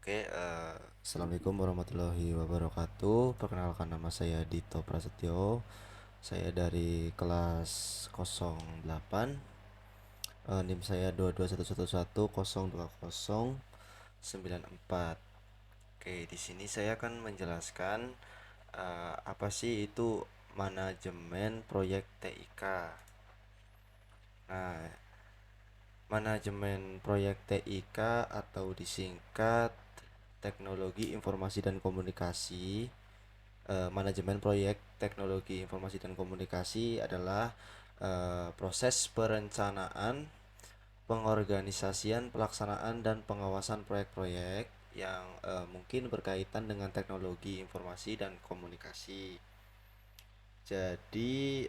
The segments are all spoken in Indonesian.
Assalamualaikum warahmatullahi wabarakatuh. Perkenalkan, nama saya Dito Prasetyo. Saya dari kelas 08. NIM saya 22111102094. Di sini saya akan menjelaskan apa sih itu manajemen proyek TIK. Nah, manajemen proyek TIK atau disingkat Teknologi Informasi dan Komunikasi. Manajemen proyek teknologi informasi dan komunikasi adalah proses perencanaan, pengorganisasian, pelaksanaan, dan pengawasan proyek-proyek yang mungkin berkaitan dengan teknologi informasi dan komunikasi. Jadi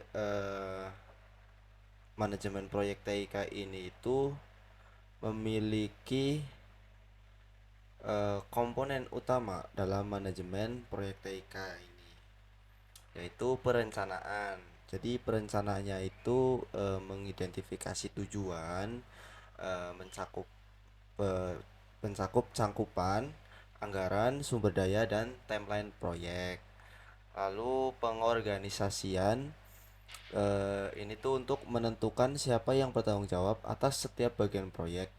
manajemen proyek TIK ini itu memiliki komponen utama dalam manajemen proyek TIK ini, yaitu perencanaan. Jadi perencanaannya itu mengidentifikasi tujuan, mencakup mencakup cangkupan, anggaran, sumber daya, dan timeline proyek. Lalu pengorganisasian, ini tuh untuk menentukan siapa yang bertanggung jawab atas setiap bagian proyek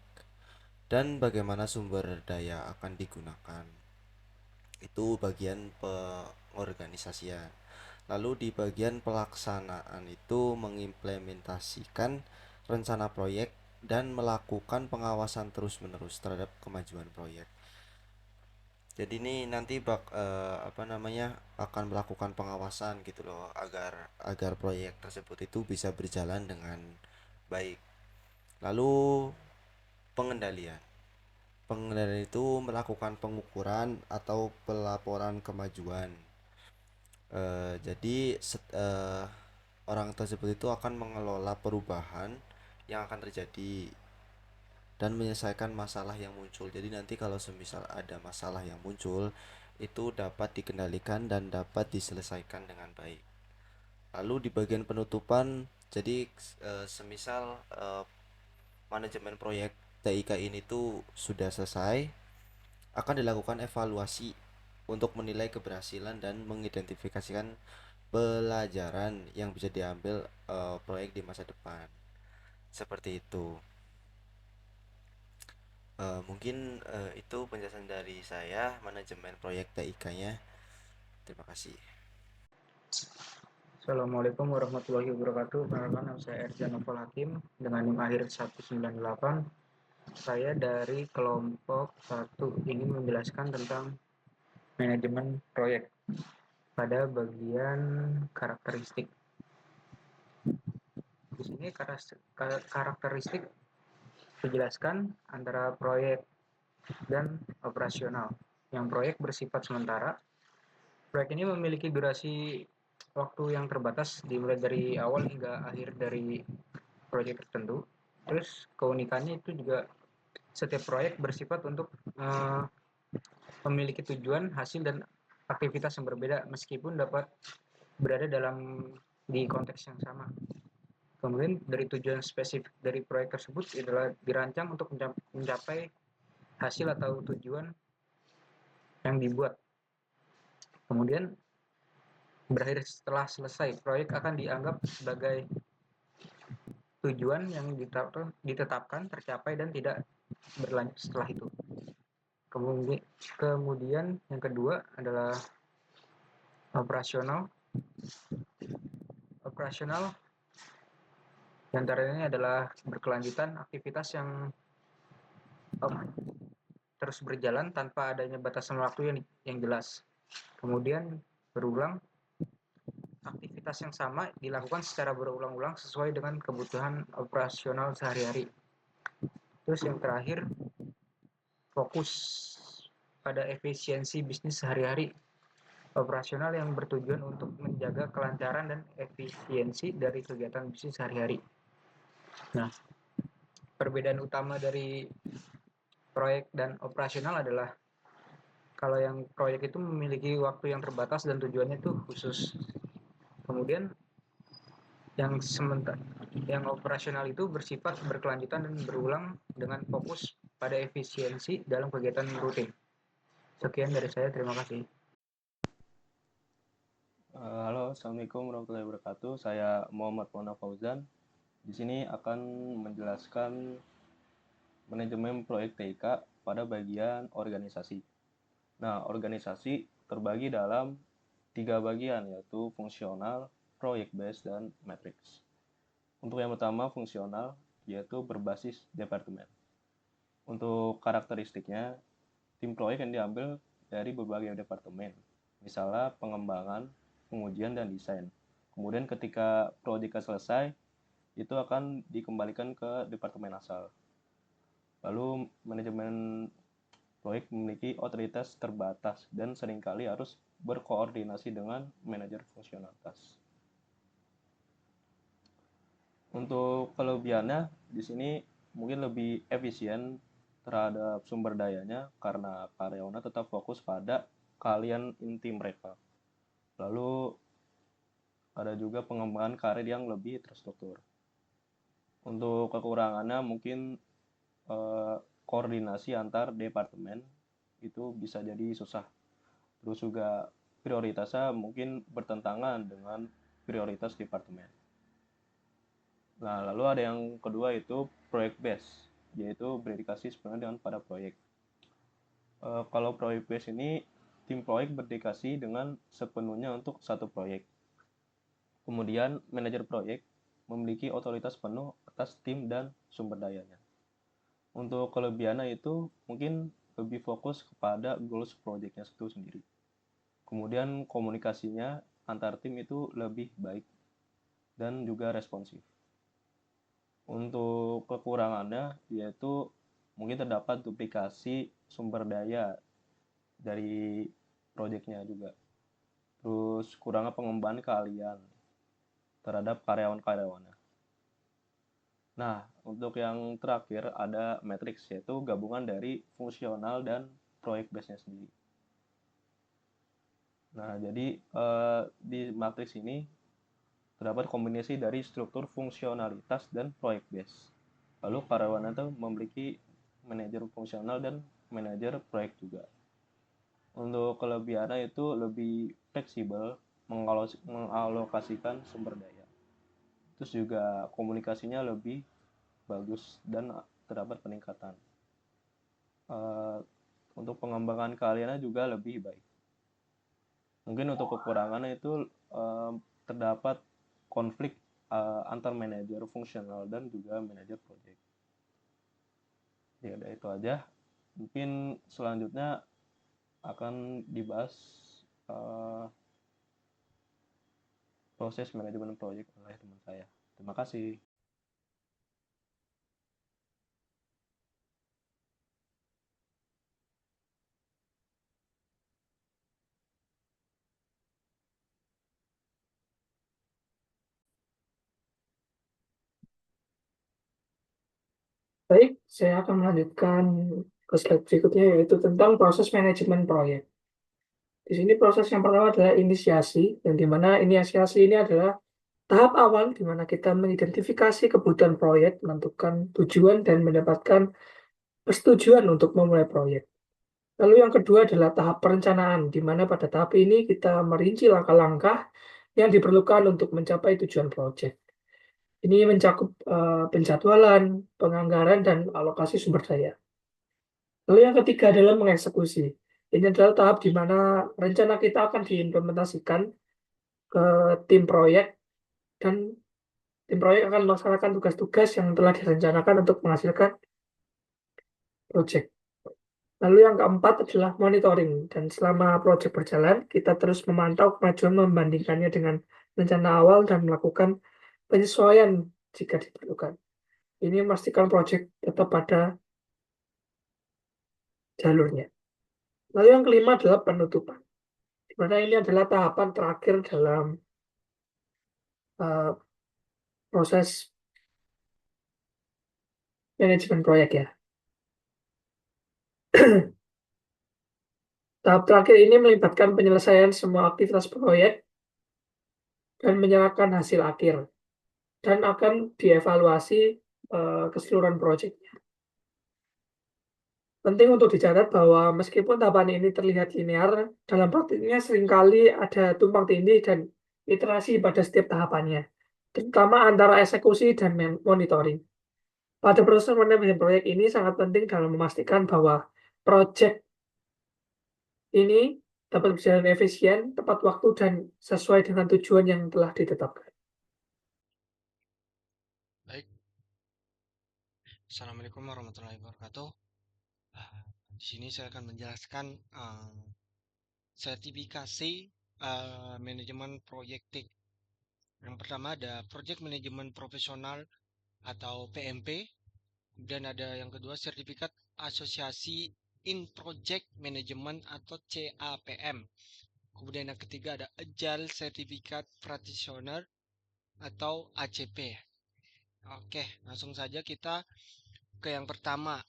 dan bagaimana sumber daya akan digunakan. Itu bagian pengorganisasian. Lalu di bagian pelaksanaan itu mengimplementasikan rencana proyek dan melakukan pengawasan terus-menerus terhadap kemajuan proyek. Jadi ini nanti akan melakukan pengawasan gitu loh, agar agar proyek tersebut itu bisa berjalan dengan baik. Lalu pengendalian. Pengendalian itu melakukan pengukuran atau pelaporan kemajuan. Jadi orang tersebut itu akan mengelola perubahan yang akan terjadi dan menyelesaikan masalah yang muncul. Jadi nanti kalau semisal ada masalah yang muncul, itu dapat dikendalikan dan dapat diselesaikan dengan baik. Lalu di bagian penutupan, jadi semisal manajemen proyek TIK ini tuh sudah selesai, akan dilakukan evaluasi untuk menilai keberhasilan dan mengidentifikasikan pelajaran yang bisa diambil proyek di masa depan. Seperti itu. Mungkin itu penjelasan dari saya manajemen proyek TIK-nya. Terima kasih. Assalamualaikum warahmatullahi wabarakatuh. Perkenalkan, nama saya Erjan Novel Hakim dengan NIM akhir 198. Saya dari kelompok 1 ingin menjelaskan tentang manajemen proyek pada bagian karakteristik. Di sini karakteristik dijelaskan antara proyek dan operasional. Yang proyek bersifat sementara. Proyek ini memiliki durasi waktu yang terbatas dimulai dari awal hingga akhir dari proyek tertentu. Terus keunikannya itu juga setiap proyek bersifat untuk memiliki tujuan, hasil, dan aktivitas yang berbeda meskipun dapat berada di konteks yang sama. Kemudian dari tujuan spesifik dari proyek tersebut adalah dirancang untuk mencapai hasil atau tujuan yang dibuat. Kemudian berakhir setelah selesai, proyek akan dianggap sebagai tujuan yang ditetapkan, tercapai, dan tidak berlanjut setelah itu. Kemudian yang kedua adalah operasional. Operasional diantaranya adalah berkelanjutan aktivitas yang terus berjalan tanpa adanya batasan waktu yang jelas. Kemudian berulang, aktivitas yang sama dilakukan secara berulang-ulang sesuai dengan kebutuhan operasional sehari-hari. Terus yang terakhir, fokus pada efisiensi bisnis sehari-hari. Operasional yang bertujuan untuk menjaga kelancaran dan efisiensi dari kegiatan bisnis sehari-hari. Nah, perbedaan utama dari proyek dan operasional adalah kalau yang proyek itu memiliki waktu yang terbatas dan tujuannya itu khusus. Kemudian yang operasional itu bersifat berkelanjutan dan berulang dengan fokus pada efisiensi dalam kegiatan rutin. Sekian dari saya, terima kasih. Halo, Assalamualaikum warahmatullahi wabarakatuh. Saya Muhammad Mona Fauzan. Di sini akan menjelaskan manajemen proyek TIK pada bagian organisasi. Nah, organisasi terbagi dalam 3 bagian, yaitu fungsional, project based, dan matrix. Untuk yang pertama, fungsional, yaitu berbasis departemen. Untuk karakteristiknya, tim proyek yang diambil dari berbagai departemen, misalnya pengembangan, pengujian, dan desain. Kemudian ketika proyeknya selesai, itu akan dikembalikan ke departemen asal. Lalu manajemen proyek memiliki otoritas terbatas dan seringkali harus berkoordinasi dengan manajer fungsionalitas. Untuk kelebihannya di sini mungkin lebih efisien terhadap sumber dayanya karena karyawannya tetap fokus pada keahlian inti mereka. Lalu ada juga pengembangan karir yang lebih terstruktur. Untuk kekurangannya mungkin koordinasi antar departemen itu bisa jadi susah. Terus juga prioritasnya mungkin bertentangan dengan prioritas departemen. Nah, lalu ada yang kedua itu project base, yaitu berdedikasi sebenarnya dengan pada proyek. Kalau project base ini, tim proyek berdedikasi dengan sepenuhnya untuk satu proyek. Kemudian, manajer proyek memiliki otoritas penuh atas tim dan sumber dayanya. Untuk kelebihannya itu mungkin lebih fokus kepada goals projectnya itu sendiri. Kemudian komunikasinya antar tim itu lebih baik dan juga responsif. Untuk kekurangannya yaitu mungkin terdapat duplikasi sumber daya dari projectnya juga. Terus kurangnya pengembangan keahlian terhadap karyawan-karyawannya. Nah, untuk yang terakhir ada matrix, yaitu gabungan dari fungsional dan proyek base-nya sendiri. Nah, jadi di matrix ini terdapat kombinasi dari struktur fungsionalitas dan proyek base. Lalu karyawan itu memiliki manajer fungsional dan manajer proyek juga. Untuk kelebihannya itu lebih fleksibel mengalokasikan sumber daya. Terus juga komunikasinya lebih bagus dan terdapat peningkatan. Untuk pengembangan keahliannya juga lebih baik. Mungkin untuk kekurangannya itu terdapat konflik antar manajer fungsional dan juga manajer proyek. Ya udah itu aja. Mungkin selanjutnya akan dibahas proses manajemen proyek oleh teman saya. Terima kasih. Baik, saya akan melanjutkan ke slide berikutnya yaitu tentang proses manajemen proyek. Di sini proses yang pertama adalah inisiasi, yang dimana inisiasi ini adalah tahap awal di mana kita mengidentifikasi kebutuhan proyek, menentukan tujuan, dan mendapatkan persetujuan untuk memulai proyek. Lalu yang kedua adalah tahap perencanaan, di mana pada tahap ini kita merinci langkah-langkah yang diperlukan untuk mencapai tujuan proyek. Ini mencakup penjadwalan, penganggaran, dan alokasi sumber daya. Lalu yang ketiga adalah mengeksekusi. Ini adalah tahap di mana rencana kita akan diimplementasikan ke tim proyek dan tim proyek akan melaksanakan tugas-tugas yang telah direncanakan untuk menghasilkan proyek. Lalu yang keempat adalah monitoring. Dan selama proyek berjalan, kita terus memantau kemajuan membandingkannya dengan rencana awal dan melakukan penyesuaian jika diperlukan. Ini memastikan proyek tetap pada jalurnya. Lalu yang kelima adalah penutupan. Di mana ini adalah tahapan terakhir dalam proses manajemen proyek ya. Tahap terakhir ini melibatkan penyelesaian semua aktivitas proyek dan menyerahkan hasil akhir dan akan dievaluasi keseluruhan proyeknya. Penting untuk dicatat bahwa meskipun tahapan ini terlihat linear, dalam praktiknya seringkali ada tumpang tindih dan iterasi pada setiap tahapannya, terutama antara eksekusi dan monitoring. Pada proses manajemen proyek ini sangat penting dalam memastikan bahwa proyek ini dapat berjalan efisien, tepat waktu, dan sesuai dengan tujuan yang telah ditetapkan. Baik, Assalamualaikum warahmatullahi wabarakatuh. Di sini saya akan menjelaskan sertifikasi manajemen proyek TIC. Yang pertama ada Project Management Profesional atau PMP. Kemudian ada yang kedua Sertifikat Asosiasi in Project Management atau CAPM. Kemudian yang ketiga ada Agile Certificate Practitioner atau ACP. Oke, langsung saja kita ke yang pertama,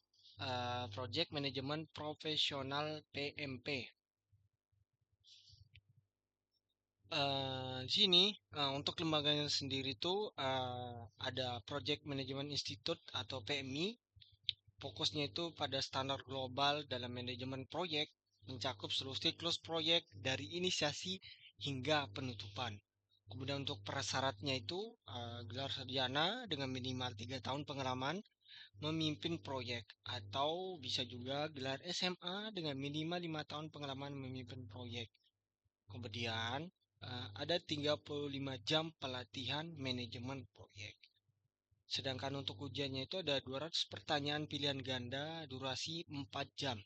Project Management Profesional PMP. Di sini untuk lembaganya sendiri itu ada Project Management Institute atau PMI. Fokusnya itu pada standar global dalam manajemen proyek, mencakup seluruh siklus proyek dari inisiasi hingga penutupan. Kemudian untuk prasyaratnya itu gelar sarjana dengan minimal 3 tahun pengalaman memimpin proyek, atau bisa juga gelar SMA dengan minimal 5 tahun pengalaman memimpin proyek. Kemudian ada 35 jam pelatihan manajemen proyek. Sedangkan untuk ujiannya itu ada 200 pertanyaan pilihan ganda durasi 4 jam.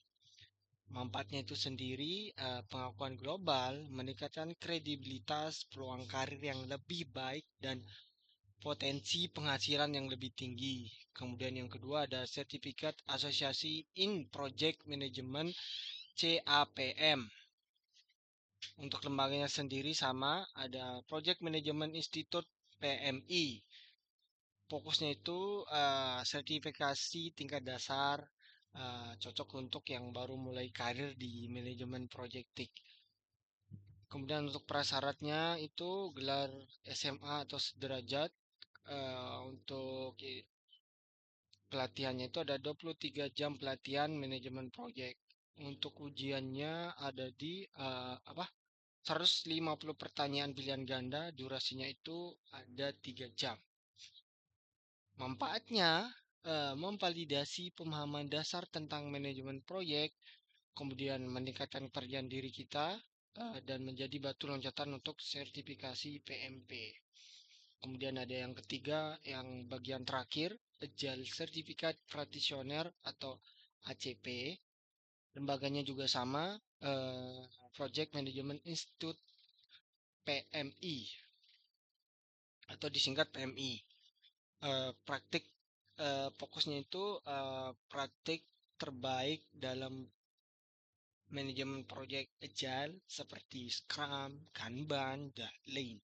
Manfaatnya itu sendiri pengakuan global, meningkatkan kredibilitas, peluang karir yang lebih baik, dan potensi penghasilan yang lebih tinggi. Kemudian yang kedua ada sertifikat asosiasi in project management CAPM. Untuk lembaganya sendiri sama, ada Project Management Institute PMI. Fokusnya itu sertifikasi tingkat dasar, cocok untuk yang baru mulai karir di manajemen project TIC. Kemudian untuk prasyaratnya itu gelar SMA atau sederajat. Untuk pelatihannya itu ada 23 jam pelatihan manajemen proyek. Untuk ujiannya ada di 150 pertanyaan pilihan ganda, durasinya itu ada 3 jam. Manfaatnya memvalidasi pemahaman dasar tentang manajemen proyek, kemudian meningkatkan kepercayaan diri kita dan menjadi batu loncatan untuk sertifikasi PMP. Kemudian ada yang ketiga, yang bagian terakhir, Agile Certificate Practitioner atau ACP. Lembaganya juga sama, Project Management Institute PMI atau disingkat PMI. Praktik fokusnya itu praktik terbaik dalam manajemen proyek Agile seperti Scrum, Kanban, dan Lean.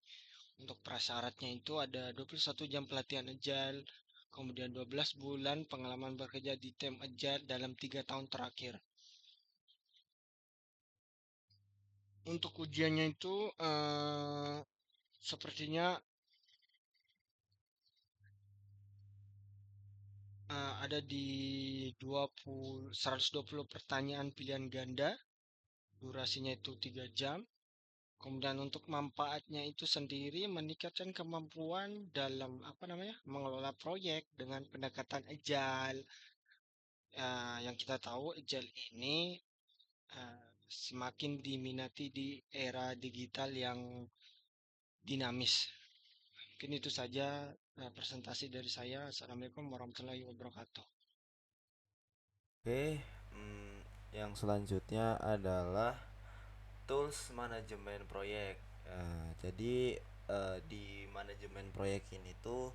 Untuk prasyaratnya itu ada 21 jam pelatihan Agile, kemudian 12 bulan pengalaman bekerja di tim Agile dalam 3 tahun terakhir. Untuk ujiannya itu sepertinya ada di 120 pertanyaan pilihan ganda, durasinya itu 3 jam. Kemudian untuk manfaatnya itu sendiri meningkatkan kemampuan dalam mengelola proyek dengan pendekatan agile. Yang kita tahu agile ini semakin diminati di era digital yang dinamis. Mungkin itu saja presentasi dari saya. Assalamualaikum warahmatullahi wabarakatuh. Oke, yang selanjutnya adalah tools manajemen proyek. Jadi di manajemen proyek ini tuh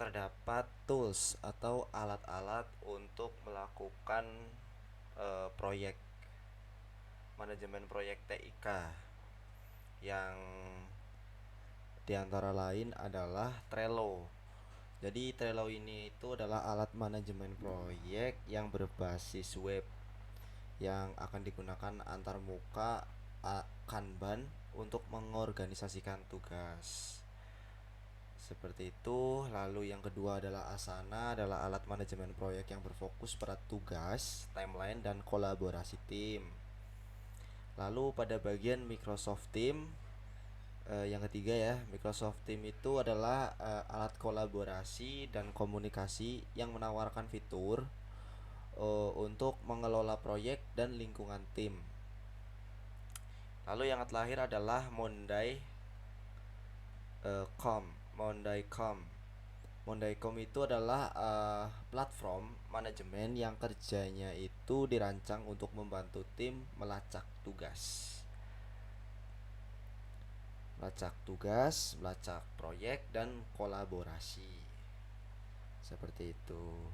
terdapat tools atau alat-alat untuk melakukan proyek manajemen proyek TIK, yang diantara lain adalah Trello. Jadi Trello ini itu adalah alat manajemen proyek yang berbasis web yang akan digunakan antar muka Kanban untuk mengorganisasikan tugas. Seperti itu. Lalu yang kedua adalah Asana, adalah alat manajemen proyek yang berfokus pada tugas, timeline, dan kolaborasi tim. Lalu pada bagian Microsoft Team, yang ketiga ya, Microsoft Team itu adalah alat kolaborasi dan komunikasi yang menawarkan fitur untuk mengelola proyek dan lingkungan tim. Lalu yang terakhir adalah Monday.com. Monday.com itu adalah platform manajemen yang kerjanya itu dirancang untuk membantu tim melacak tugas, melacak proyek dan kolaborasi. Seperti itu.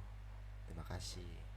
Terima kasih.